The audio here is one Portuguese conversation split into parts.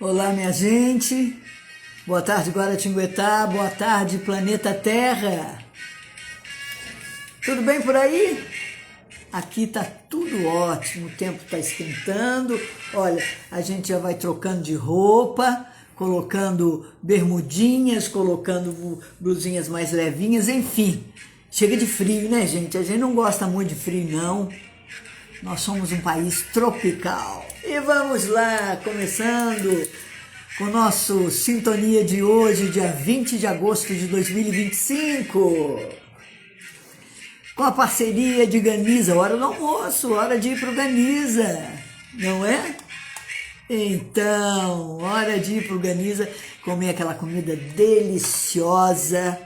Olá, minha gente. Boa tarde, Guaratinguetá. Boa tarde, planeta Terra. Tudo bem por aí? Aqui tá tudo ótimo, o tempo tá esquentando. Olha, a gente já vai trocando de roupa, colocando bermudinhas, colocando blusinhas mais levinhas, enfim. Chega de frio, né, gente? A gente não gosta muito de frio, não. Nós somos um país tropical. E vamos lá, começando com o nosso Sintonia de hoje, dia 20 de agosto de 2025. Com a parceria de Ganiza, hora do almoço, hora de ir pro Ganiza, não é? Então, hora de ir pro Ganiza, comer aquela comida deliciosa,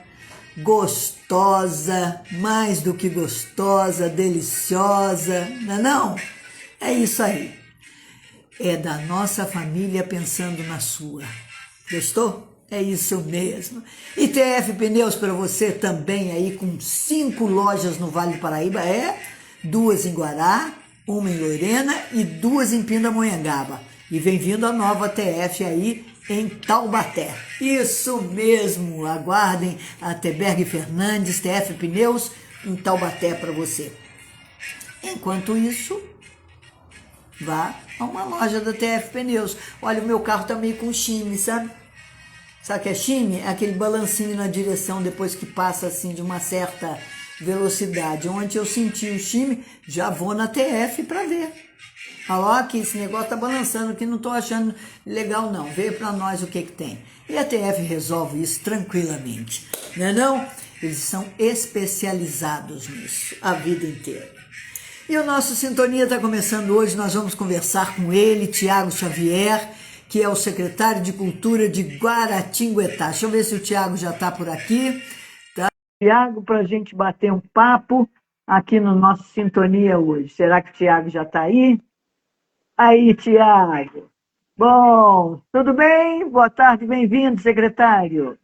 gostosa, mais do que gostosa, deliciosa, não é não? É isso aí. É da nossa família pensando na sua. Gostou? É isso mesmo. E TF Pneus para você também aí com 5 lojas no Vale do Paraíba, 2 em Guará, uma em Lorena e 2 em Pindamonhangaba. E vem vindo a nova TF aí em Taubaté. Isso mesmo, aguardem a Teberg Fernandes, TF Pneus em Taubaté para você. Enquanto isso, vá a uma loja da TF Pneus. Olha, o meu carro tá meio com chine, sabe? Sabe o que é chine? É aquele balancinho na direção depois que passa assim de uma certa velocidade. Onde eu senti o chine, já vou na TF para ver. Falou aqui, esse negócio tá balançando aqui, não tô achando legal não. Vê para nós o que tem. E a TF resolve isso tranquilamente, não é não? Eles são especializados nisso a vida inteira. E o nosso Sintonia está começando hoje, nós vamos conversar com ele, Tiago Xavier, que é o secretário de Cultura de Guaratinguetá. Deixa eu ver se o Tiago já está por aqui. Tá? Tiago, para a gente bater um papo aqui no nosso Sintonia hoje. Será que o Tiago já está aí? Aí, Tiago. Bom, tudo bem? Boa tarde, bem-vindo, secretário.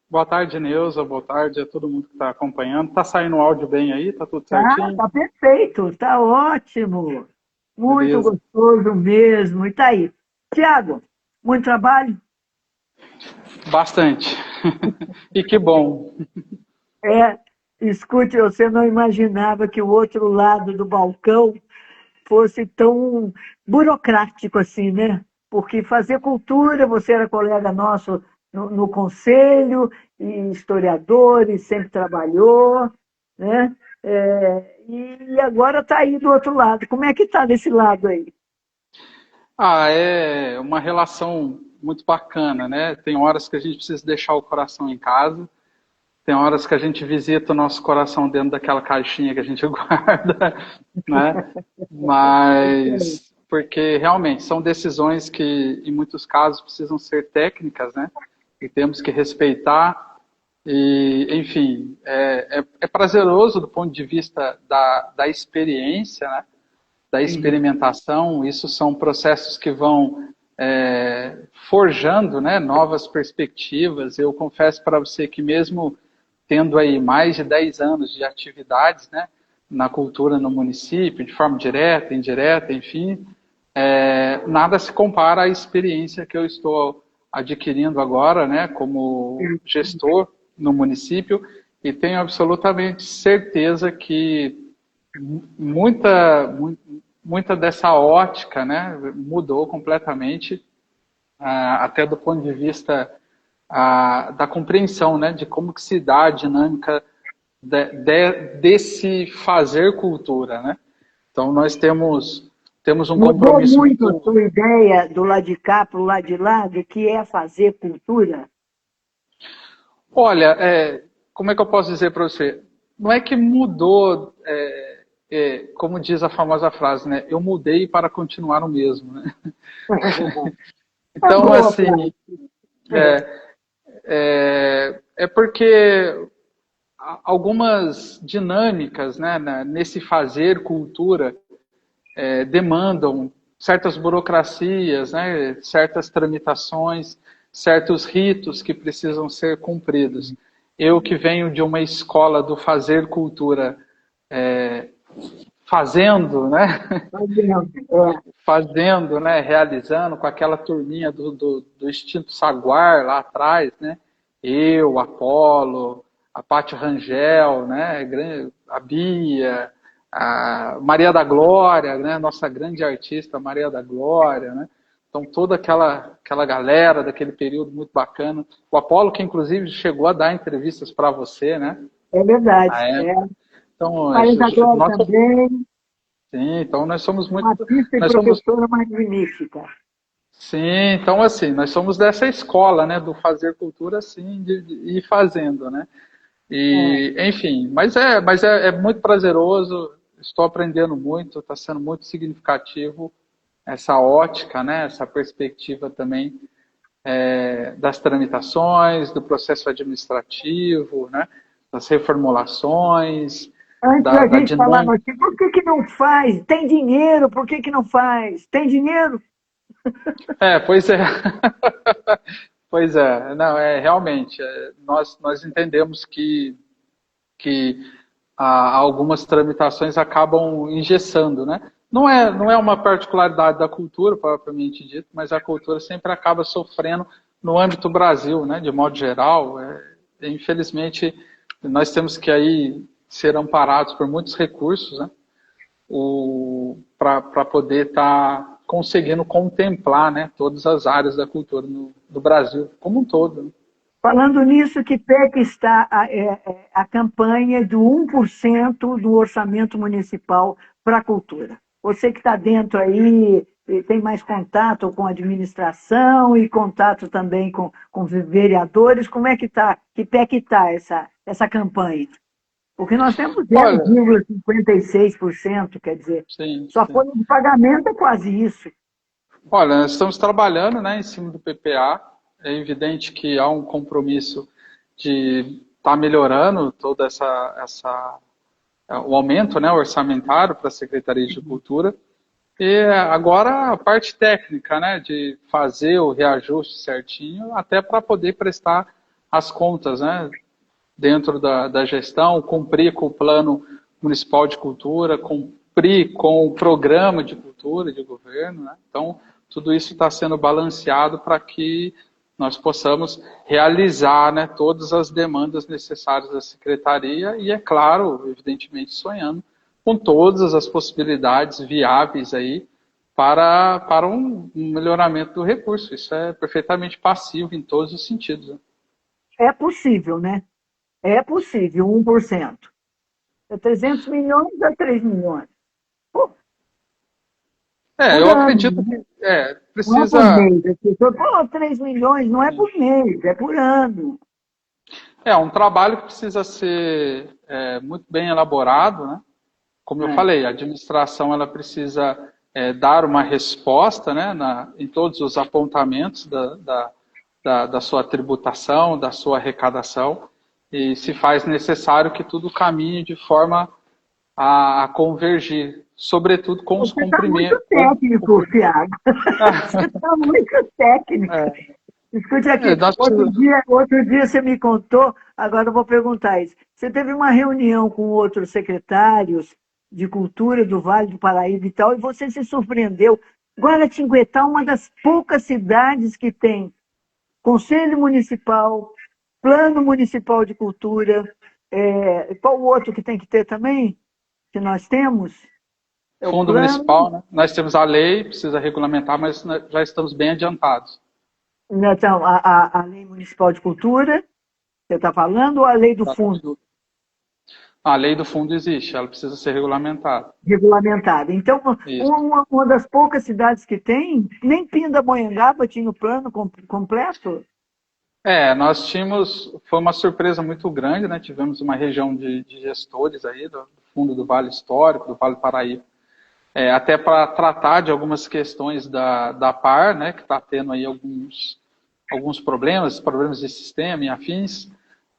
Boa tarde, Neuza. Boa tarde a todo mundo que está acompanhando. Tá saindo o áudio bem aí? Tá tudo certinho? Tá perfeito, tá ótimo. Muito Beleza. gostoso mesmo. E tá aí. Tiago, muito trabalho? Bastante. E que bom. É, escute, você não imaginava que o outro lado do balcão fosse tão burocrático assim, né? Porque fazer cultura, você era colega nosso no conselho, e historiador, e sempre trabalhou, né? E agora está aí do outro lado. Como é que está desse lado aí? É uma relação muito bacana, né? Tem horas que a gente precisa deixar o coração em casa, tem horas que a gente visita o nosso coração dentro daquela caixinha que a gente guarda, né? Mas porque realmente são decisões que, em muitos casos, precisam ser técnicas, né? E temos que respeitar. E, enfim, é prazeroso do ponto de vista da experiência, né? Da Sim. experimentação. Isso são processos que vão forjando, né, novas perspectivas. Eu confesso para você que mesmo tendo aí mais de 10 anos de atividades, né, na cultura no município, de forma direta, indireta, enfim, nada se compara à experiência que eu estou adquirindo agora, né, como gestor no município, e tenho absolutamente certeza que muita, muita dessa ótica, né, mudou completamente, até do ponto de vista da compreensão, né, de como que se dá a dinâmica desse fazer cultura, né? Então nós temos um Mudou compromisso muito a muito. sua ideia do lado de cá para o lado de lá, do que é fazer cultura? Olha, como é que eu posso dizer para você? Não é que mudou, como diz a famosa frase, né? Eu mudei para continuar o mesmo, né? É Então, boa, assim, é. é porque algumas dinâmicas, né, nesse fazer cultura demandam certas burocracias, né, certas tramitações, certos ritos que precisam ser cumpridos. Eu que venho de uma escola do fazer cultura fazendo, né? Fazendo, Fazendo, né? Realizando com aquela turminha do Extinto Saguar lá atrás, né? Eu, Apolo, a Paty Rangel, né? A Bia, a Maria da Glória, né? Nossa grande artista Maria da Glória, né? Então toda aquela galera daquele período muito bacana. O Apolo que inclusive chegou a dar entrevistas para você, né? é verdade. Na época. Então, Maria da Glória nós, também, sim, então nós somos muito, uma artista e nós somos, professora magnífica. sim, então assim, nós somos dessa escola, né, do fazer cultura assim, de ir fazendo, né? E, enfim, mas é muito prazeroso, estou aprendendo muito, está sendo muito significativo essa ótica, né, essa perspectiva também das tramitações, do processo administrativo, né, das reformulações, Antes da da gente falar dinâmica. notícia, por que que não faz? Tem dinheiro, por que que não faz? Tem dinheiro? Pois é. Pois é, não, realmente, nós entendemos que algumas tramitações acabam engessando, né? Não é uma particularidade da cultura, propriamente dito, mas a cultura sempre acaba sofrendo no âmbito Brasil, né? De modo geral. Infelizmente, nós temos que aí ser amparados por muitos recursos, né? Para poder estar conseguindo contemplar, né, todas as áreas da cultura do Brasil como um todo, né? Falando nisso, que pé que está a campanha do 1% do orçamento municipal para a cultura? Você que está dentro aí, e tem mais contato com a administração e contato também com vereadores, como é que está? Que pé que está essa campanha? Porque nós temos Olha, 0,56%, quer dizer, sim, só sim. folha de pagamento é quase isso. Olha, nós estamos trabalhando, né, em cima do PPA. É evidente que há um compromisso de estar melhorando toda o aumento, né, orçamentário para a Secretaria de Cultura. E agora a parte técnica, né, de fazer o reajuste certinho, até para poder prestar as contas, né, dentro da gestão, cumprir com o Plano Municipal de Cultura, cumprir com o Programa de Cultura de governo, né? Então, tudo isso está sendo balanceado para que nós possamos realizar, né, todas as demandas necessárias da Secretaria e, é claro, evidentemente, sonhando com todas as possibilidades viáveis aí para um melhoramento do recurso. Isso é perfeitamente passivo em todos os sentidos, né? É possível, né? É possível, 1%. É 300 milhões a 3 milhões. Pô, por Eu ano, acredito né? que Não é por precisa. mês. As pessoas, pô, 3 milhões não é por mês, é por ano. É um trabalho que precisa ser muito bem elaborado, né? Como eu É. falei, a administração ela precisa dar uma resposta, né, em todos os apontamentos da sua tributação, da sua arrecadação, e se faz necessário que tudo caminhe de forma a convergir, sobretudo com os Você está muito cumprimentos. técnico, Thiago. Você está muito técnico. Escute aqui, Nós precisamos. outro dia você me contou, agora eu vou perguntar isso. Você teve uma reunião com outros secretários de cultura do Vale do Paraíba e tal, e você se surpreendeu. Guaratinguetá é uma das poucas cidades que tem Conselho Municipal, Plano Municipal de Cultura, qual o outro que tem que ter também, que nós temos? É o Fundo plano, municipal, né? Nós temos a lei, precisa regulamentar, mas nós já estamos bem adiantados. então, a Lei Municipal de Cultura, você está falando, ou a Lei do Exatamente. Fundo A lei do fundo existe, ela precisa ser regulamentada. regulamentada? Então, Isso. uma das poucas cidades que tem, nem Pindamonhangaba tinha o plano completo. Nós tínhamos, foi uma surpresa muito grande, né? Tivemos uma região de gestores aí do fundo do Vale Histórico, do Vale do Paraíba, até para tratar de algumas questões da PAR, né? Que está tendo aí alguns problemas de sistema e afins,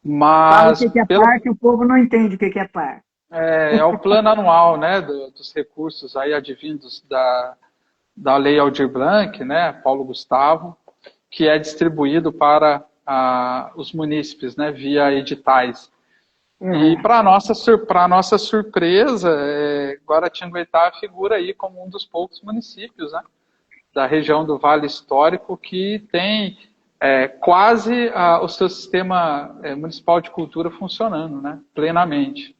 Fala o mas que é par, que o povo não entende o que é par. é o plano anual, né? Dos recursos aí advindos da Lei Aldir Blanc, né? Paulo Gustavo, que é distribuído para os munícipes, né, via editais. E para nossa surpresa, Guaratinguetá figura aí como um dos poucos municípios, né, da região do Vale Histórico que tem quase o seu sistema municipal de cultura funcionando, né, plenamente.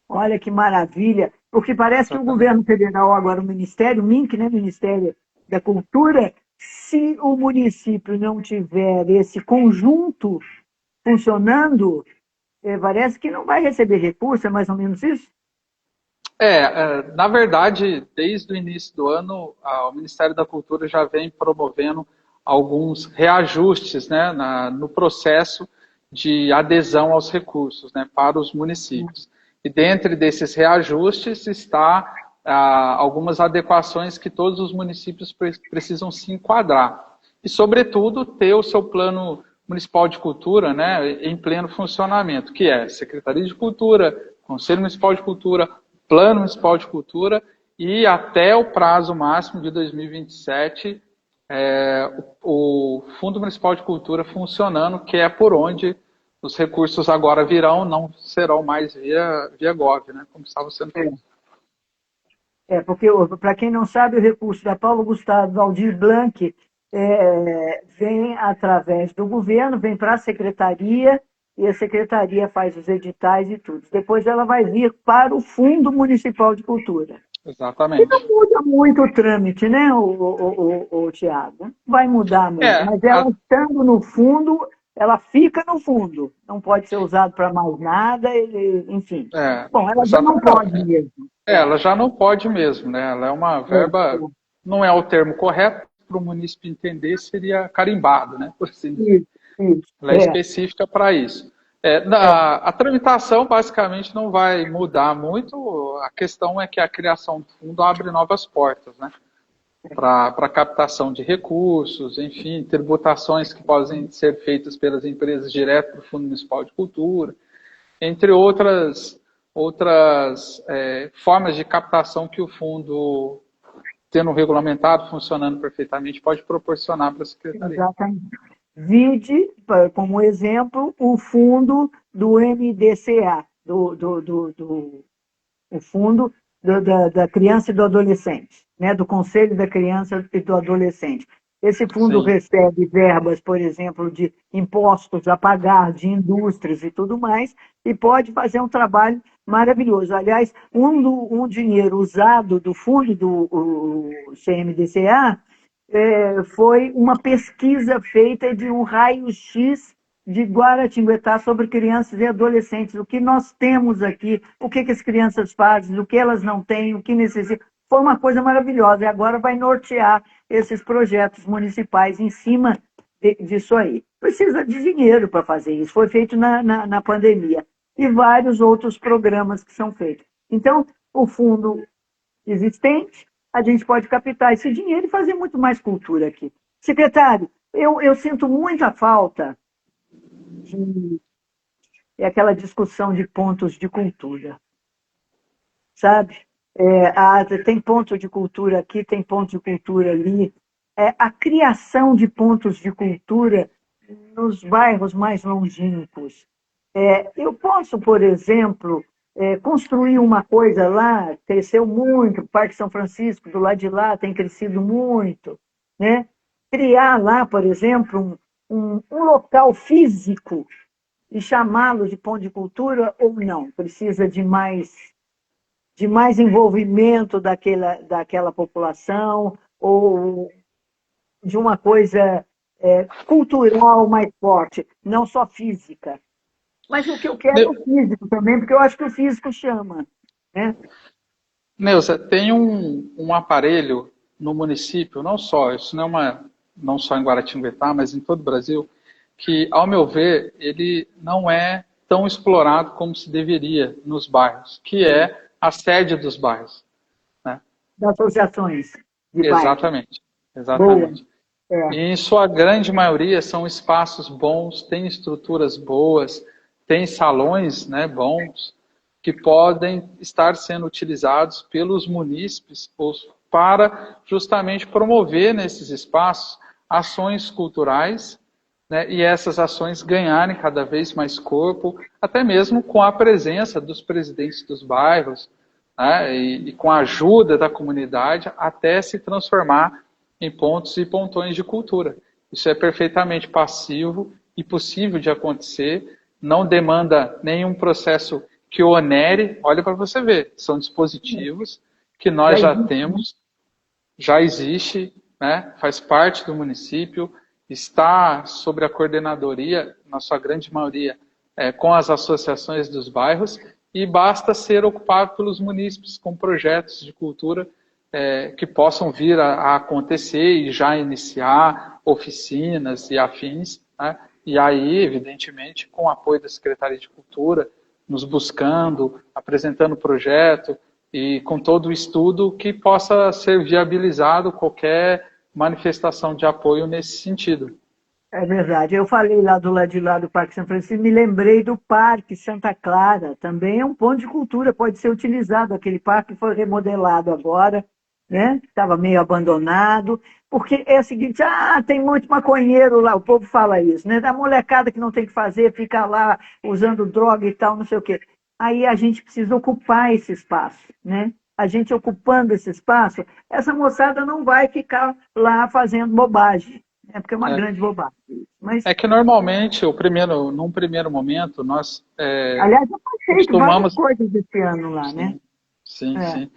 Olha que maravilha, porque parece que o Exatamente. governo federal, agora o Ministério, o MINC, né, Ministério da Cultura, se o município não tiver esse conjunto funcionando, parece que não vai receber recurso, é mais ou menos isso? Na verdade, desde o início do ano, o Ministério da Cultura já vem promovendo alguns reajustes, né, no processo de adesão aos recursos, né, para os municípios. E dentre desses reajustes está algumas adequações que todos os municípios precisam se enquadrar. E, sobretudo, ter o seu plano municipal de cultura, né, em pleno funcionamento, que é Secretaria de Cultura, Conselho Municipal de Cultura, Plano Municipal de Cultura e até o prazo máximo de 2027 o Fundo Municipal de Cultura funcionando, que é por onde os recursos agora virão, não serão mais via Gov, né, como estava sendo feito. Porque, para quem não sabe, o recurso da Paulo Gustavo Aldir Blanc vem através do governo, vem para a secretaria, e a secretaria faz os editais e tudo. Depois ela vai vir para o Fundo Municipal de Cultura. E Exatamente. não muda muito o trâmite, né, o Tiago? Vai mudar muito, mas ela estando no fundo, ela fica no fundo. Não pode ser usado para mais nada, enfim. Bom, ela já não pode mesmo. Ela já não pode mesmo, né? Ela é uma verba, não é o termo correto, para o município entender, seria carimbado, né? Por assim dizer. Ela é específica para isso. A tramitação, basicamente, não vai mudar muito. A questão é que a criação do fundo abre novas portas, né? Para captação de recursos, enfim, tributações que podem ser feitas pelas empresas direto para o Fundo Municipal de Cultura, entre outras formas de captação que o fundo, tendo regulamentado, funcionando perfeitamente, pode proporcionar para a Secretaria. Exatamente. Vide, como exemplo, o fundo do MDCA, o fundo da criança e do adolescente, né? Do Conselho da Criança e do Adolescente. Esse fundo recebe verbas, por exemplo, de impostos a pagar, de indústrias e tudo mais, e pode fazer um trabalho maravilhoso. Aliás, um dinheiro usado do fundo do CMDCA foi uma pesquisa feita de um raio-x de Guaratinguetá sobre crianças e adolescentes. O que nós temos aqui, o que as crianças fazem, o que elas não têm, o que necessitam. Foi uma coisa maravilhosa. E agora vai nortear esses projetos municipais em cima disso aí. Precisa de dinheiro para fazer isso. Foi feito na pandemia. E vários outros programas que são feitos. Então, o fundo existente, a gente pode captar esse dinheiro e fazer muito mais cultura aqui. Secretário, eu sinto muita falta de aquela discussão de pontos de cultura, sabe? Tem ponto de cultura aqui, tem ponto de cultura ali. A criação de pontos de cultura nos bairros mais longínquos. Eu posso, por exemplo, construir uma coisa lá, cresceu muito, o Parque São Francisco, do lado de lá, tem crescido muito, né? Criar lá, por exemplo, um local físico e chamá-lo de ponto de cultura ou não? Precisa de mais envolvimento daquela população ou de uma coisa cultural mais forte, não só física. Mas o que eu quero é o físico também, porque eu acho que o físico chama, né? Neuza, tem um aparelho no município, não só em Guaratinguetá, mas em todo o Brasil, que, ao meu ver, ele não é tão explorado como se deveria nos bairros, que é a sede dos bairros. Né? Das associações de Exatamente. E, em sua grande maioria, são espaços bons, têm estruturas boas, têm salões, né, bons, que podem estar sendo utilizados pelos munícipes para justamente promover nesses espaços ações culturais né, e essas ações ganharem cada vez mais corpo, até mesmo com a presença dos presidentes dos bairros, né, e com a ajuda da comunidade, até se transformar em pontos e pontões de cultura. Isso é perfeitamente passivo e possível de acontecer, não demanda nenhum processo que onere. Olha para você ver, são dispositivos que nós já temos, já existe, né, faz parte do município, está sobre a coordenadoria, na sua grande maioria, com as associações dos bairros, e basta ser ocupado pelos munícipes com projetos de cultura que possam vir a acontecer e já iniciar oficinas e afins, né? E aí, evidentemente, com o apoio da Secretaria de Cultura, nos buscando, apresentando projeto e com todo o estudo que possa ser viabilizado qualquer manifestação de apoio nesse sentido. É verdade. Eu falei lá do lado de lá do Parque São Francisco, me lembrei do Parque Santa Clara. Também é um ponto de cultura, pode ser utilizado. Aquele parque foi remodelado agora, né? Estava meio abandonado. Porque é o seguinte, tem muito maconheiro lá, o povo fala isso, né? Da molecada que não tem o que fazer, fica lá usando droga e tal, não sei o quê. Aí a gente precisa ocupar esse espaço, né? A gente ocupando esse espaço, essa moçada não vai ficar lá fazendo bobagem. Porque é uma grande bobagem. Mas, é que normalmente, num primeiro momento, nós aliás, eu passei costumamos... várias coisas esse ano lá, sim, né? Sim, sim.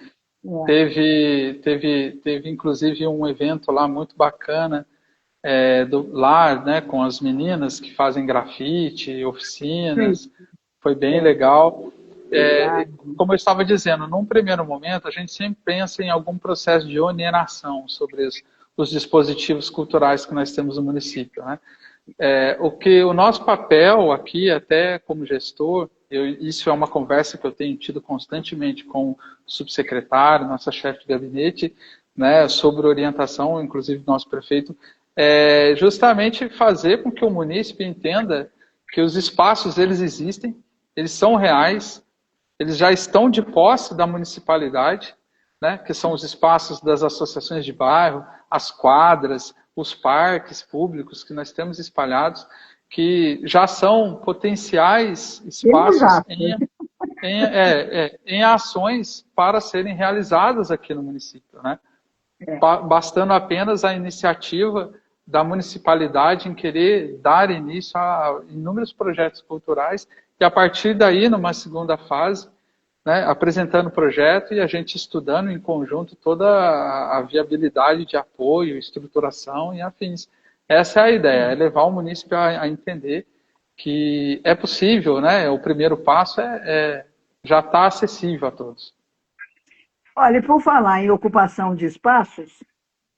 Teve inclusive um evento lá muito bacana, lá, né, com as meninas que fazem grafite, oficinas, foi bem legal. Como eu estava dizendo, num primeiro momento, a gente sempre pensa em algum processo de oneração sobre os dispositivos culturais que nós temos no município, né? O nosso papel aqui, até como gestor, isso é uma conversa que eu tenho tido constantemente com o subsecretário, nossa chefe de gabinete, né, sobre orientação, inclusive do nosso prefeito, justamente fazer com que o município entenda que os espaços, eles existem, eles são reais, eles já estão de posse da municipalidade, né, que são os espaços das associações de bairro, as quadras, os parques públicos que nós temos espalhados, que já são potenciais espaços em ações para serem realizadas aqui no município, né? Bastando apenas a iniciativa da municipalidade em querer dar início a inúmeros projetos culturais e a partir daí, numa segunda fase, né, apresentando o projeto e a gente estudando em conjunto toda a viabilidade de apoio, estruturação e afins. Essa é a ideia, é levar o município a entender que é possível, né? O primeiro passo já está acessível a todos. Olha, por falar em ocupação de espaços,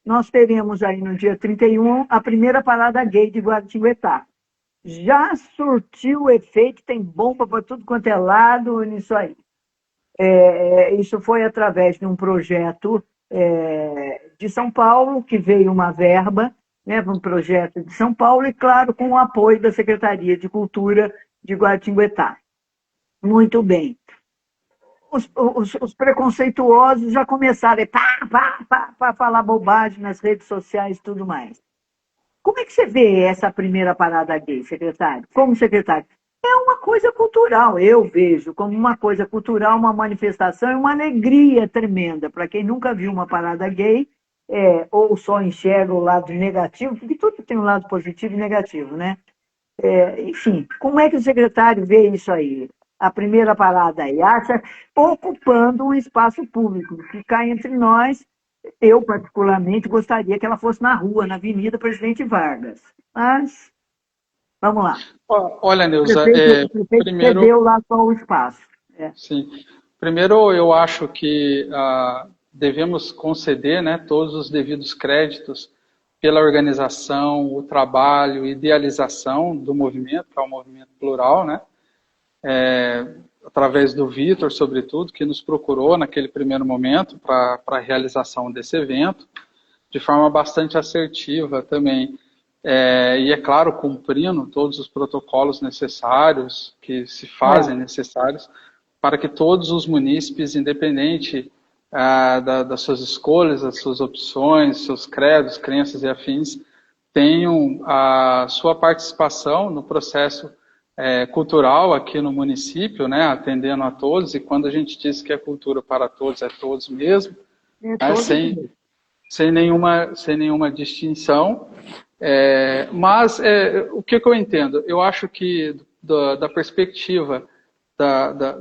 nós teremos aí no dia 31 a primeira parada gay de Guaratinguetá. Já surtiu efeito, tem bomba para tudo quanto é lado nisso aí. Isso foi através de um projeto de São Paulo, que veio uma verba, né, para um projeto de São Paulo, e, claro, com o apoio da Secretaria de Cultura de Guaratinguetá. Muito bem. Os preconceituosos já começaram a falar bobagem nas redes sociais e tudo mais. Como é que você vê essa primeira parada gay, secretário? Como secretário? É uma coisa cultural, eu vejo como uma coisa cultural, uma manifestação e uma alegria tremenda. Para quem nunca viu uma parada gay, ou só enxerga o lado negativo, porque tudo tem um lado positivo e negativo, né? Enfim, como é que o secretário vê isso aí? A primeira parada aí, acha ocupando um espaço público, que cá entre nós, eu particularmente gostaria que ela fosse na rua, na Avenida Presidente Vargas. Mas, vamos lá. Olha, Neuza, o prefeito cedeu lá só o espaço. Sim. Primeiro, eu acho que devemos conceder, né, todos os devidos créditos pela organização, o trabalho, idealização do movimento, que é um movimento plural, né? Através do Vitor, sobretudo, que nos procurou naquele primeiro momento para a realização desse evento, de forma bastante assertiva também. E, é claro, cumprindo todos os protocolos necessários, que se fazem necessários, para que todos os munícipes, independente das suas escolhas, das suas opções, seus credos, crenças e afins, tenham a sua participação no processo cultural aqui no município, né, atendendo a todos, e quando a gente diz que é cultura para todos, é todos mesmo, né, sem nenhuma distinção. Mas o que eu entendo? Eu acho que da perspectiva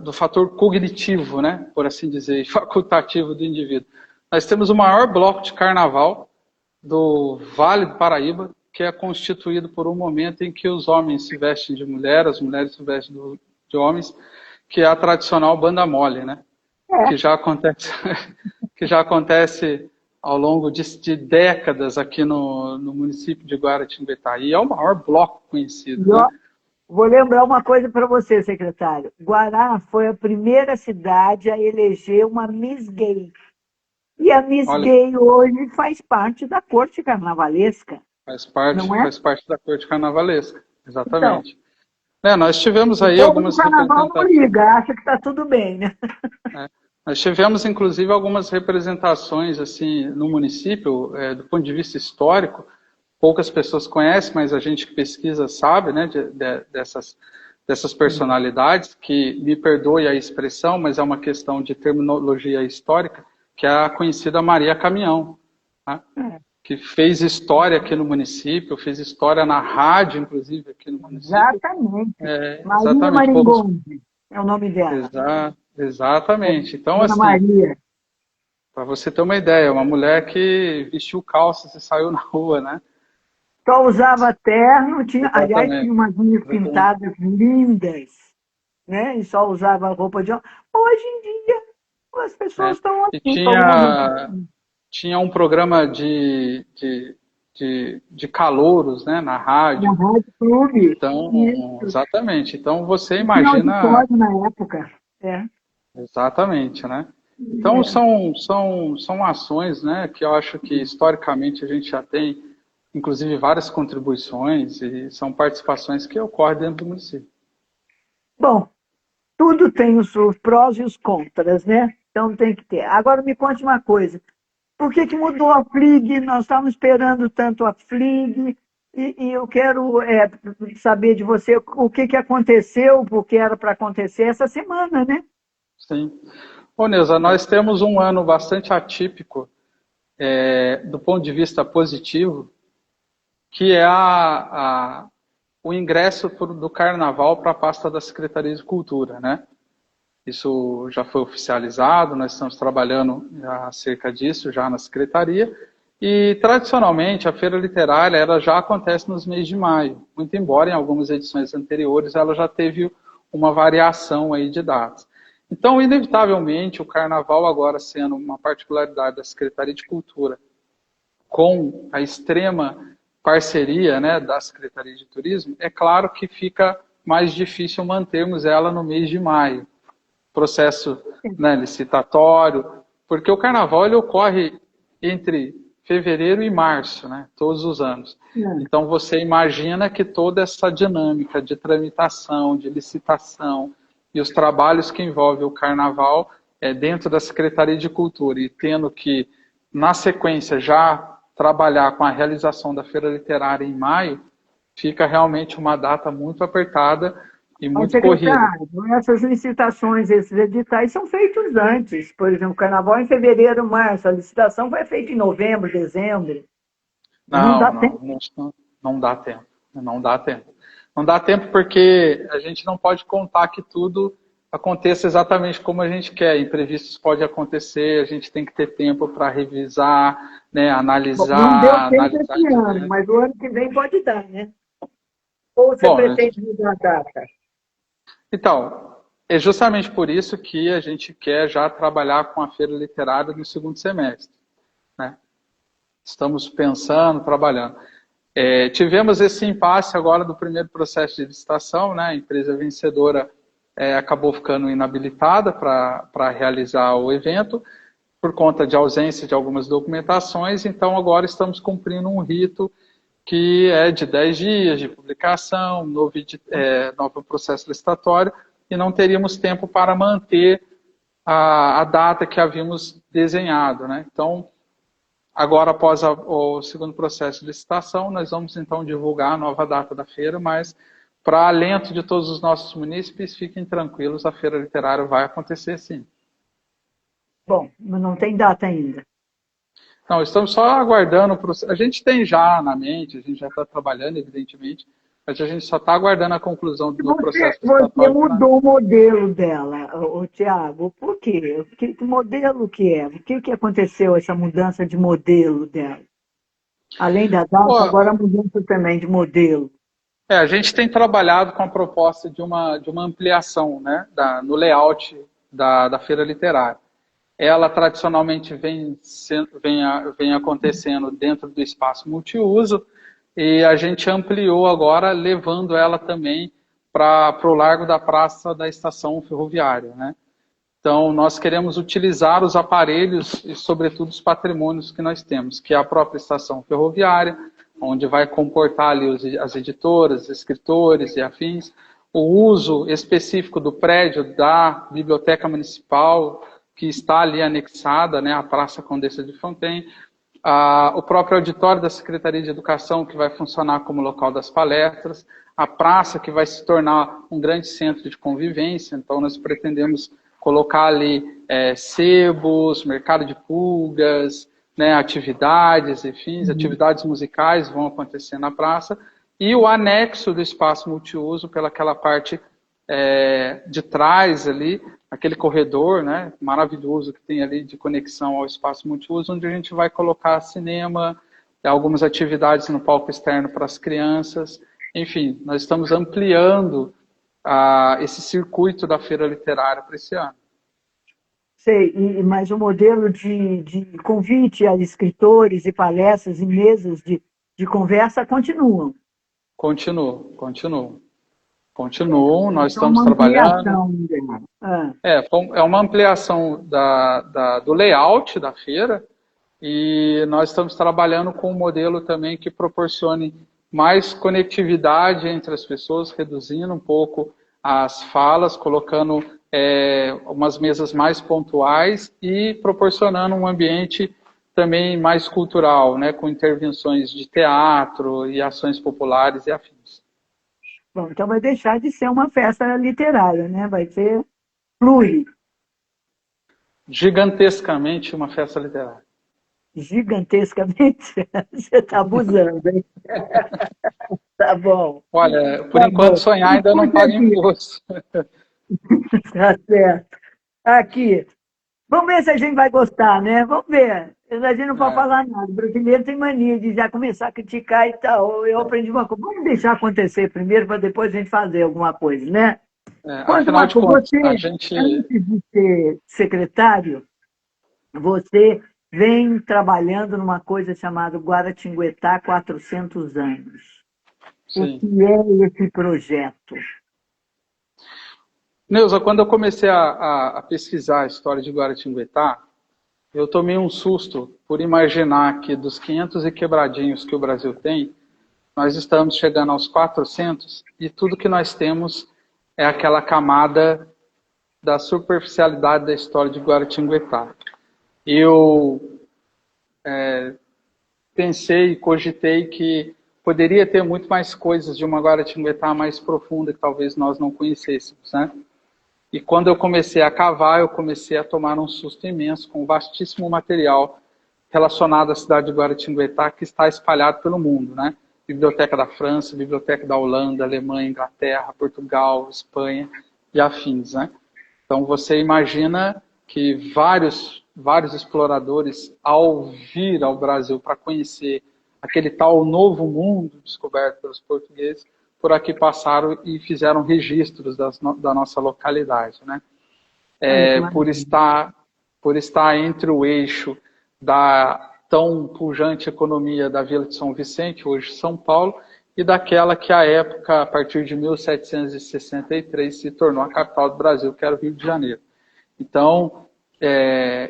do fator cognitivo, né, por assim dizer, facultativo do indivíduo, nós temos o maior bloco de carnaval do Vale do Paraíba, que é constituído por um momento em que os homens se vestem de mulher, as mulheres se vestem de homens, que é a tradicional banda mole, né? Que já acontece ao longo de décadas aqui no município de Guaratinguetá. E é o maior bloco conhecido. Né? Vou lembrar uma coisa para você, secretário. Guará foi a primeira cidade a eleger uma Miss Gay. E a Miss Gay hoje faz parte da corte carnavalesca. Faz parte da corte carnavalesca, exatamente. Então, nós tivemos aí algumas representações. Não liga, acha que está tudo bem, né? Nós tivemos, inclusive, algumas representações assim, no município, do ponto de vista histórico. Poucas pessoas conhecem, mas a gente que pesquisa sabe, né, dessas personalidades, que, me perdoe a expressão, mas é uma questão de terminologia histórica, que é a conhecida Maria Caminhão, né? Que fez história aqui no município, fez história na rádio, inclusive, aqui no município. Exatamente. Maria Maringonde é o nome dela. Exatamente. Então, assim, para você ter uma ideia, uma mulher que vestiu calças e saiu na rua, né? Só usava terno, aliás, tinha umas unhas pintadas lindas, né? E só usava roupa de homem. Hoje em dia, as pessoas estão assim. E tinha um programa de calouros, né, na rádio. Na Rádio Clube. Então, exatamente. Então, você imagina... na época. Exatamente, né? Então, são ações, né, que eu acho que, historicamente, a gente já tem, inclusive, várias contribuições e são participações que ocorrem dentro do município. Bom, tudo tem os prós e os contras, né? Então, tem que ter. Agora, me conte uma coisa. Por que mudou a FLIG? Nós estávamos esperando tanto a FLIG e eu quero saber de você o que aconteceu, porque era para acontecer essa semana, né? Sim. Ô, Neuza, nós temos um ano bastante atípico do ponto de vista positivo, que é o ingresso do Carnaval para a pasta da Secretaria de Cultura, né? Isso já foi oficializado, nós estamos trabalhando acerca disso já na Secretaria. E, tradicionalmente, a Feira Literária ela já acontece nos meses de maio. Muito embora, em algumas edições anteriores, ela já teve uma variação aí de datas. Então, inevitavelmente, o Carnaval agora sendo uma particularidade da Secretaria de Cultura, com a extrema parceria, né, da Secretaria de Turismo, é claro que fica mais difícil mantermos ela no mês de maio. Processo, né, licitatório, porque o Carnaval ele ocorre entre fevereiro e março, né, todos os anos. Então você imagina que toda essa dinâmica de tramitação, de licitação e os trabalhos que envolvem o Carnaval dentro da Secretaria de Cultura e tendo que, na sequência, já trabalhar com a realização da Feira Literária em maio, fica realmente uma data muito apertada e muito corrida. Essas licitações, esses editais são feitos antes. Por exemplo, o Carnaval em fevereiro, março. A licitação foi feita em novembro, dezembro. Não dá tempo. Não dá tempo. Não dá tempo porque a gente não pode contar que tudo aconteça exatamente como a gente quer. Imprevistos podem acontecer, a gente tem que ter tempo para revisar, né, analisar. Não deu tempo esse ano, mas o ano que vem pode dar, né? Ou você pretende mudar a data? Então, é justamente por isso que a gente quer já trabalhar com a Feira Literária no segundo semestre, né? Estamos pensando, trabalhando. Tivemos esse impasse agora do primeiro processo de licitação, né? A empresa vencedora acabou ficando inabilitada para realizar o evento, por conta de ausência de algumas documentações, então agora estamos cumprindo um rito que é de 10 dias de publicação, novo processo licitatório, e não teríamos tempo para manter a data que havíamos desenhado, né? Então, Agora, após o segundo processo de licitação, nós vamos então divulgar a nova data da feira, mas para alento de todos os nossos munícipes, fiquem tranquilos, a feira literária vai acontecer sim. Bom, não tem data ainda. Não, estamos só aguardando. A gente tem já na mente, a gente já está trabalhando, evidentemente, mas a gente só está aguardando a conclusão do processo licitatório. Você mudou o modelo dela, Tiago. Por quê? Que modelo que é? O que aconteceu, essa mudança de modelo dela? Além da data, agora a mudança também de modelo. A gente tem trabalhado com a proposta de uma ampliação, né, no layout da feira literária. Ela tradicionalmente vem acontecendo dentro do espaço multiuso e a gente ampliou agora, levando ela também para o largo da praça da estação ferroviária, né? Então, nós queremos utilizar os aparelhos e, sobretudo, os patrimônios que nós temos, que é a própria estação ferroviária, onde vai comportar ali as editoras, escritores e afins, o uso específico do prédio da Biblioteca Municipal, que está ali anexada, né, à Praça Condessa de Fontaine, o próprio auditório da Secretaria de Educação, que vai funcionar como local das palestras, a praça, que vai se tornar um grande centro de convivência. Então, nós pretendemos colocar ali sebos, mercado de pulgas, né, atividades, enfim, atividades musicais vão acontecer na praça, e o anexo do espaço multiuso pelaquela parte de trás ali, aquele corredor, né, maravilhoso que tem ali de conexão ao espaço multiuso, onde a gente vai colocar cinema, algumas atividades no palco externo para as crianças. Enfim, nós estamos ampliando esse circuito da feira literária para esse ano. Sei, mas o modelo de convite a escritores e palestras e mesas de conversa continuam? Continuam, nós estamos trabalhando. É uma ampliação do layout da feira e nós estamos trabalhando com um modelo também que proporcione mais conectividade entre as pessoas, reduzindo um pouco as falas, colocando umas mesas mais pontuais e proporcionando um ambiente também mais cultural, né, com intervenções de teatro e ações populares e afins. Bom, então vai deixar de ser uma festa literária, né? Vai ser pluri. Gigantescamente uma festa literária. Gigantescamente? Você está abusando, hein? Tá bom. Olha, por enquanto sonhar ainda não paga imposto. Tá certo. Aqui. Vamos ver se a gente vai gostar, né? Vamos ver. A gente não pode falar nada. O brasileiro tem mania de já começar a criticar e tal. Eu aprendi uma coisa. Vamos deixar acontecer primeiro para depois a gente fazer alguma coisa, né? Afinal de contas, antes de ser secretário, você vem trabalhando numa coisa chamada Guaratinguetá 400 anos. Sim. O que é esse projeto? Neuza, quando eu comecei a pesquisar a história de Guaratinguetá, eu tomei um susto por imaginar que dos 500 e quebradinhos que o Brasil tem, nós estamos chegando aos 400 e tudo que nós temos é aquela camada da superficialidade da história de Guaratinguetá. Eu pensei e cogitei que poderia ter muito mais coisas de uma Guaratinguetá mais profunda que talvez nós não conhecêssemos, né? E quando eu comecei a cavar, eu comecei a tomar um susto imenso com um vastíssimo material relacionado à cidade de Guaratinguetá que está espalhado pelo mundo, né? Biblioteca da França, Biblioteca da Holanda, Alemanha, Inglaterra, Portugal, Espanha e afins, né? Então você imagina que vários exploradores, ao vir ao Brasil para conhecer aquele tal novo mundo descoberto pelos portugueses, por aqui passaram e fizeram registros da nossa localidade, né? Por estar entre o eixo da tão pujante economia da Vila de São Vicente, hoje São Paulo, e daquela que à época, a partir de 1763, se tornou a capital do Brasil, que era o Rio de Janeiro. Então,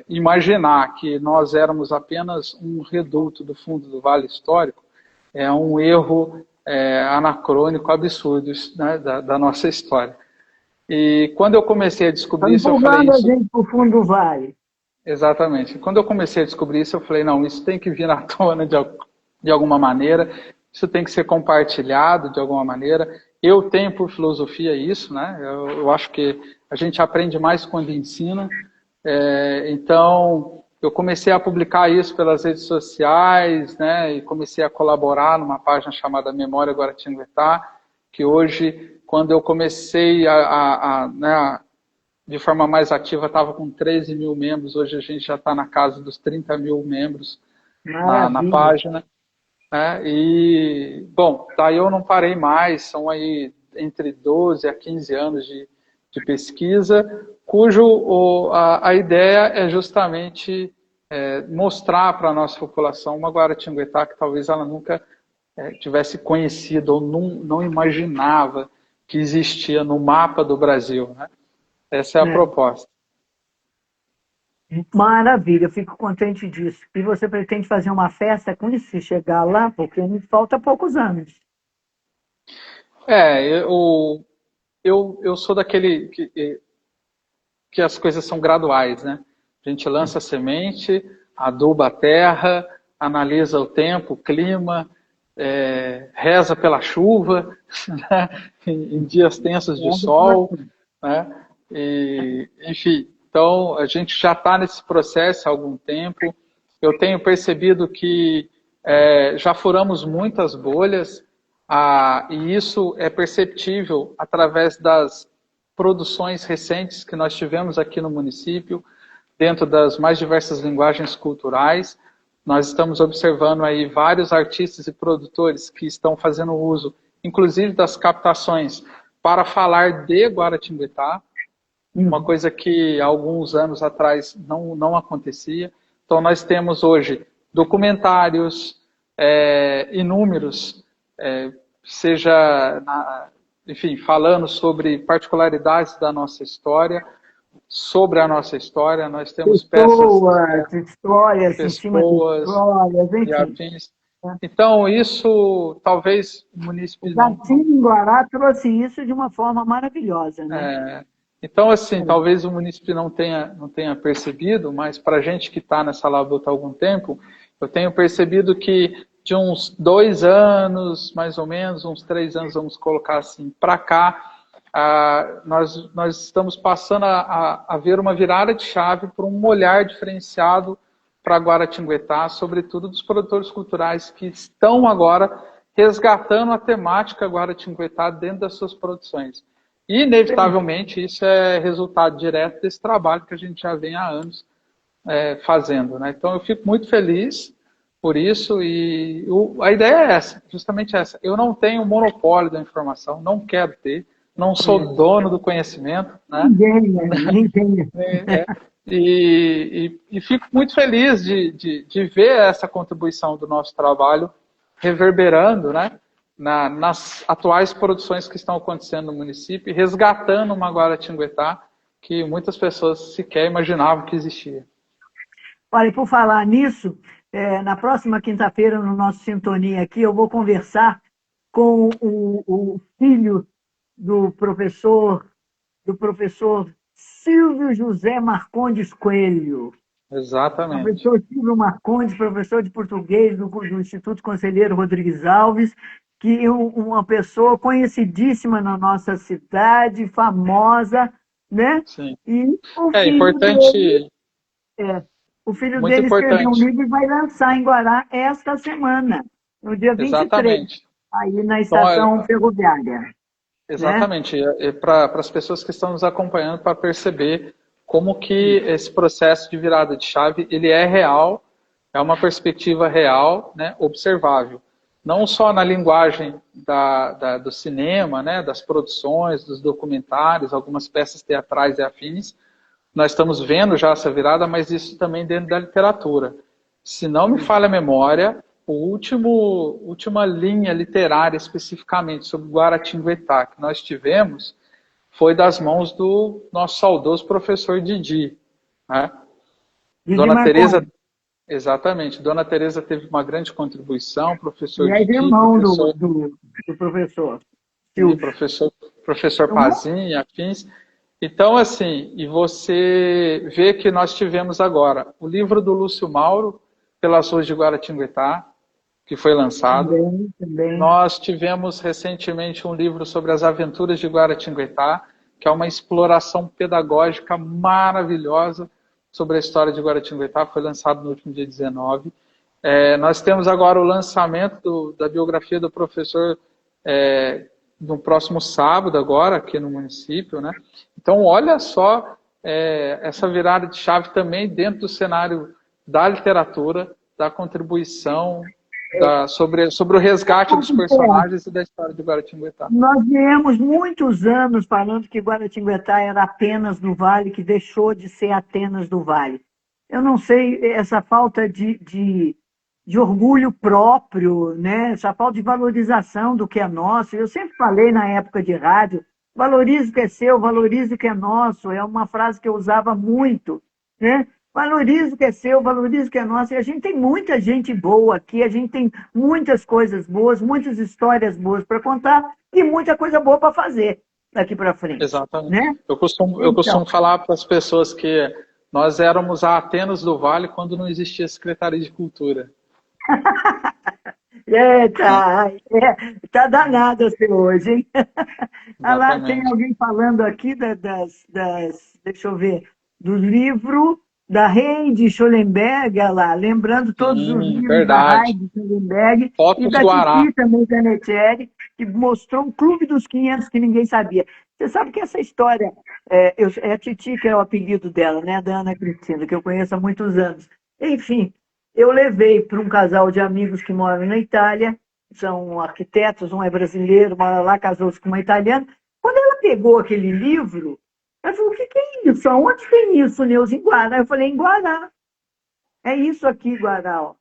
imaginar que nós éramos apenas um reduto do fundo do Vale Histórico é um erro anacrônico, absurdo, né, da nossa história. E quando eu comecei a descobrir isso, eu falei isso... a gente para o fundo do Vale. Exatamente. Quando eu comecei a descobrir isso, eu falei, não, isso tem que vir à tona de alguma maneira, isso tem que ser compartilhado de alguma maneira. Eu tenho por filosofia isso, né? Eu acho que a gente aprende mais quando ensina. Então, eu comecei a publicar isso pelas redes sociais, né? E comecei a colaborar numa página chamada Memória Guaratinguetá, que hoje, quando eu comecei né, de forma mais ativa, estava com 13 mil membros, hoje a gente já está na casa dos 30 mil membros na página. Né? E, bom, daí eu não parei mais, são aí entre 12 a 15 anos de pesquisa, a ideia é justamente mostrar para a nossa população uma Guaratinguetá que talvez ela nunca tivesse conhecido ou não imaginava que existia no mapa do Brasil, né? Essa é a proposta. Maravilha, eu fico contente disso. E você pretende fazer uma festa com isso, se chegar lá? Porque me falta poucos anos. Eu sou daquele que as coisas são graduais, né? A gente lança a semente, aduba a terra, analisa o tempo, o clima, reza pela chuva, né? Em dias tensos de sol, né? E, enfim, então a gente já está nesse processo há algum tempo. Eu tenho percebido que já furamos muitas bolhas, e isso é perceptível através das produções recentes que nós tivemos aqui no município, dentro das mais diversas linguagens culturais. Nós estamos observando aí vários artistas e produtores que estão fazendo uso, inclusive das captações, para falar de Guaratinguetá, uma coisa que há alguns anos atrás não acontecia. Então nós temos hoje documentários inúmeros, enfim, falando sobre particularidades da nossa história, sobre a nossa história. Nós temos histórias em cima de histórias, enfim. E afins. Então, isso talvez o município... O Gatinho Guará trouxe isso de uma forma maravilhosa, né? Então, assim, talvez o município não tenha percebido, mas para a gente que está nessa labuta há algum tempo, eu tenho percebido que de uns 2 anos, mais ou menos, uns 3 anos, vamos colocar assim, para cá, nós estamos passando a ver uma virada de chave para um olhar diferenciado para Guaratinguetá, sobretudo dos produtores culturais que estão agora resgatando a temática Guaratinguetá dentro das suas produções. E, inevitavelmente, isso é resultado direto desse trabalho que a gente já vem há anos fazendo, né? Então, eu fico muito feliz por isso e a ideia é essa, justamente essa. Eu não tenho monopólio da informação, não quero ter, não sou dono do conhecimento, né? Ninguém. E fico muito feliz de ver essa contribuição do nosso trabalho reverberando, né, nas atuais produções que estão acontecendo no município e resgatando uma Guaratinguetá que muitas pessoas sequer imaginavam que existia. Olha, e por falar nisso, na próxima quinta-feira, no nosso Sintonia aqui, eu vou conversar com o filho do professor Silvio José Marcondes Coelho. Exatamente. Professor Silvio Marcondes, professor de português do Instituto Conselheiro Rodrigues Alves, que é uma pessoa conhecidíssima na nossa cidade, famosa, né? Sim. E o filho dele escreveu um livro e vai lançar em Guará esta semana, no dia 23, Exatamente. aí na estação ferroviária. Exatamente. Né? Para as pessoas que estão nos acompanhando, para perceber como que esse processo de virada de chave ele é real, é uma perspectiva real, né, observável. Não só na linguagem do cinema, né, das produções, dos documentários, algumas peças teatrais e afins, nós estamos vendo já essa virada, mas isso também dentro da literatura. Se não me falha a memória, a última linha literária especificamente sobre Guaratinguetá que nós tivemos foi das mãos do nosso saudoso professor Didi. Né? Dona Teresa, exatamente, Dona Teresa teve uma grande contribuição, professor Didi. E aí irmão do professor. Sim, professor Pazinho e afins. Então, assim, e você vê que nós tivemos agora o livro do Lúcio Mauro, Pelas Ruas de Guaratinguetá, que foi lançado. Também. Nós tivemos recentemente um livro sobre as aventuras de Guaratinguetá, que é uma exploração pedagógica maravilhosa sobre a história de Guaratinguetá, foi lançado no último dia 19. Nós temos agora o lançamento da biografia do professor no próximo sábado agora, aqui no município, né? Então, olha só essa virada de chave também dentro do cenário da literatura, da contribuição, sobre o resgate dos personagens e da história de Guaratinguetá. Nós viemos muitos anos falando que Guaratinguetá era Atenas do Vale, que deixou de ser Atenas do Vale. Eu não sei, essa falta de orgulho próprio, né? Essa falta de valorização do que é nosso. Eu sempre falei na época de rádio, valorize o que é seu, valorize o que é nosso. É uma frase que eu usava muito, né? Valorize o que é seu, valorize o que é nosso. E a gente tem muita gente boa aqui, a gente tem muitas coisas boas, muitas histórias boas para contar e muita coisa boa para fazer daqui para frente. Exatamente. Né? Eu costumo falar para as pessoas que nós éramos a Atenas do Vale quando não existia Secretaria de Cultura. Tá danado você hoje, hein? Ah, lá tem alguém falando aqui deixa eu ver, do livro da Heidi Schollenberg, lá, lembrando todos os livros da Heidi Schollenberg e da Titi também, da Netieri, que mostrou um clube dos 500 que ninguém sabia. Você sabe que essa história, é a Titi que é o apelido dela, né, da Ana Cristina, que eu conheço há muitos anos. Enfim, eu levei para um casal de amigos que moram na Itália, são arquitetos, um é brasileiro, mora lá, casou-se com uma italiana. Quando ela pegou aquele livro, ela falou, o que é isso? Onde tem isso, Neuza? Em Guará. Eu falei, em Guará. É isso aqui, Guará. Ó.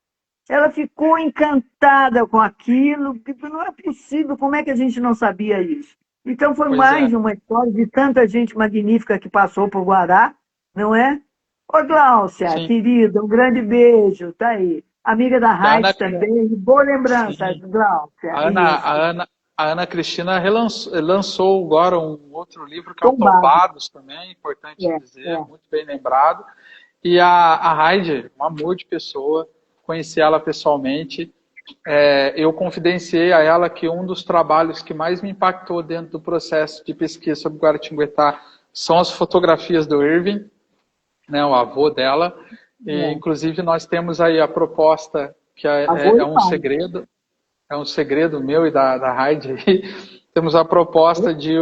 Ela ficou encantada com aquilo, porque não é possível, como é que a gente não sabia isso? Então foi mais uma história de tanta gente magnífica que passou por Guará, não é? Ô, Gláucia, Sim. Querida, um grande beijo, tá aí. Amiga da Raid também, boa lembrança, Gláucia. A Ana Cristina lançou agora um outro livro que é o Tombados também, importante dizer, muito bem lembrado. E a Raid, um amor de pessoa, conheci ela pessoalmente. Eu confidenciei a ela que um dos trabalhos que mais me impactou dentro do processo de pesquisa sobre Guaratinguetá são as fotografias do Irving, né, o avô dela. E, inclusive, nós temos aí a proposta, que é um segredo meu e da Heidi. Temos a proposta de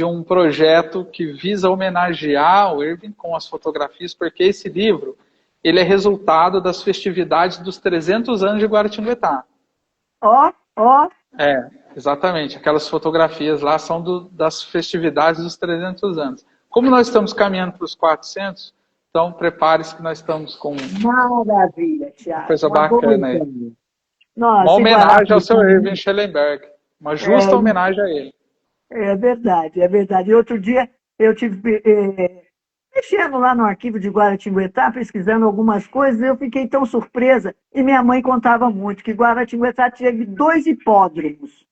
um projeto que visa homenagear o Irving com as fotografias, porque esse livro ele é resultado das festividades dos 300 anos de Guaratinguetá. Exatamente. Aquelas fotografias lá são das festividades dos 300 anos. Como nós estamos caminhando para os 400, então prepare-se que nós estamos com maravilha, Thiago. Coisa bacana aí. Nossa, uma homenagem ao seu Irving Schellenberg. Uma justa homenagem a ele. É verdade, é verdade. E outro dia eu tive mexendo lá no arquivo de Guaratinguetá, pesquisando algumas coisas, eu fiquei tão surpresa. E minha mãe contava muito que Guaratinguetá teve 2 hipódromos.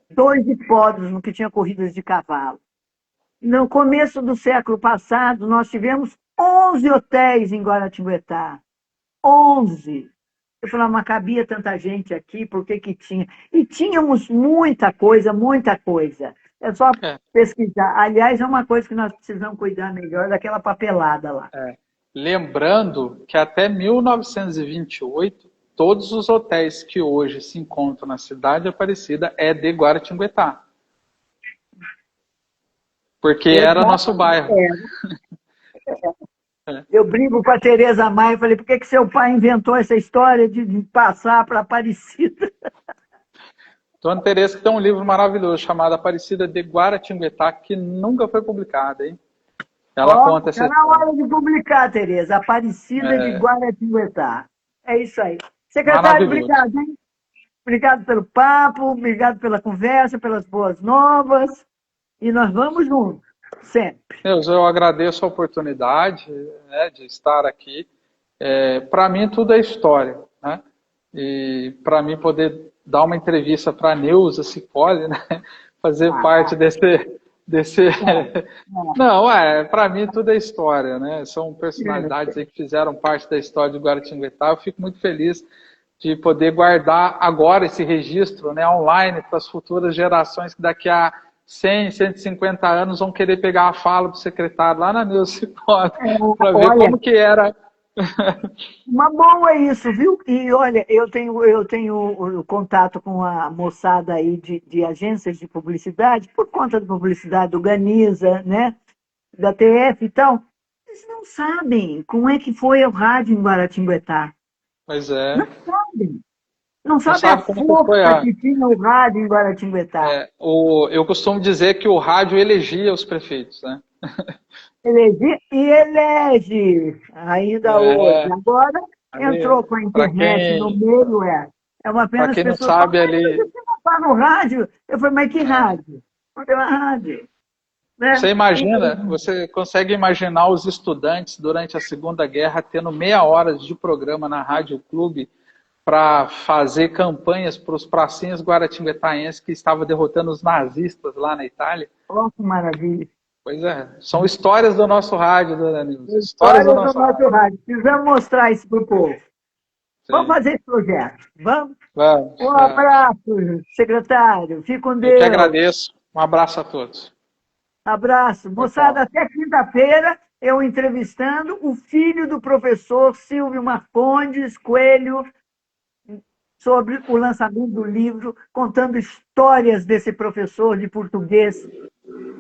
2 hipódromos no que tinha corridas de cavalo. No começo do século passado, nós tivemos 11 hotéis em Guaratinguetá. 11. Eu falava, mas cabia tanta gente aqui, por que que tinha? E tínhamos muita coisa, muita coisa. É só pesquisar. Aliás, é uma coisa que nós precisamos cuidar melhor daquela papelada lá. Lembrando que até 1928, todos os hotéis que hoje se encontram na cidade de Aparecida é de Guaratinguetá. Porque era nosso bairro. Eu brinco com a Tereza Maia e falei, por que seu pai inventou essa história de passar para Aparecida? Dona Tereza tem um livro maravilhoso chamado Aparecida de Guaratinguetá, que nunca foi publicado, hein? Ela conta essa história. Está na hora de publicar, Tereza. Aparecida de Guaratinguetá. É isso aí. Secretário, obrigado, hein? Obrigado pelo papo, obrigado pela conversa, pelas boas novas. E nós vamos juntos, sempre. Eu agradeço a oportunidade, né, de estar aqui. Para mim, tudo é história, né? E para mim poder dar uma entrevista para a Neuza Cipolli, né? Fazer parte desse... É, Não, para mim tudo é história, né? São personalidades aí que fizeram parte da história de Guaratinguetá. Eu fico muito feliz de poder guardar agora esse registro, né, online para as futuras gerações que daqui a 100, 150 anos vão querer pegar a fala do secretário lá na Nilce para ver olha, como que era. uma boa isso, viu? E olha, eu tenho o contato com a moçada aí de agências de publicidade, por conta da publicidade do Ganiza, né? Da TF e tal. Eles não sabem como é que foi o rádio em Guaratinguetá. Pois Não é, sabem. Não não sabem a sabe como que foi força a... que tinha o rádio em Guaratinguetá. eu costumo dizer que o rádio elegia os prefeitos, né? Eleger e elege ainda hoje. É, Agora entrou com a para internet no quem, meio, é. É uma para pena as quem não pessoas falam, sabe mas ali, você não está no rádio? Eu falei, mas que é, rádio? Não tem uma rádio. Né? você imagina, você consegue imaginar os estudantes durante a Segunda Guerra tendo meia hora de programa na Rádio Clube para fazer campanhas para os pracinhas guaratinguetaenses que estavam derrotando os nazistas lá na Itália? Oh, que maravilha. Pois é, são histórias do nosso rádio, dona Nilce, histórias do História do nosso nosso rádio. rádio. Precisamos mostrar isso para o povo. Vamos Sim. fazer esse projeto. Vamos? Vamos, Um vamos. abraço, secretário. Fique com Eu que Deus. agradeço. Um abraço a todos. Abraço. Tchau, Moçada, tchau. até quinta-feira, eu entrevistando o filho do professor Silvio Marcondes Coelho sobre o lançamento do livro, contando histórias desse professor de português.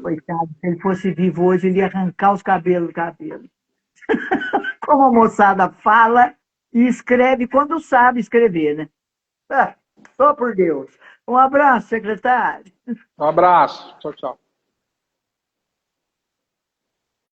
Coitado, se ele fosse vivo hoje, ele ia arrancar os cabelos do cabelo. Como a moçada fala e escreve quando sabe escrever, né? Ah, só por Deus. Um abraço, secretário. Um abraço. Tchau, tchau.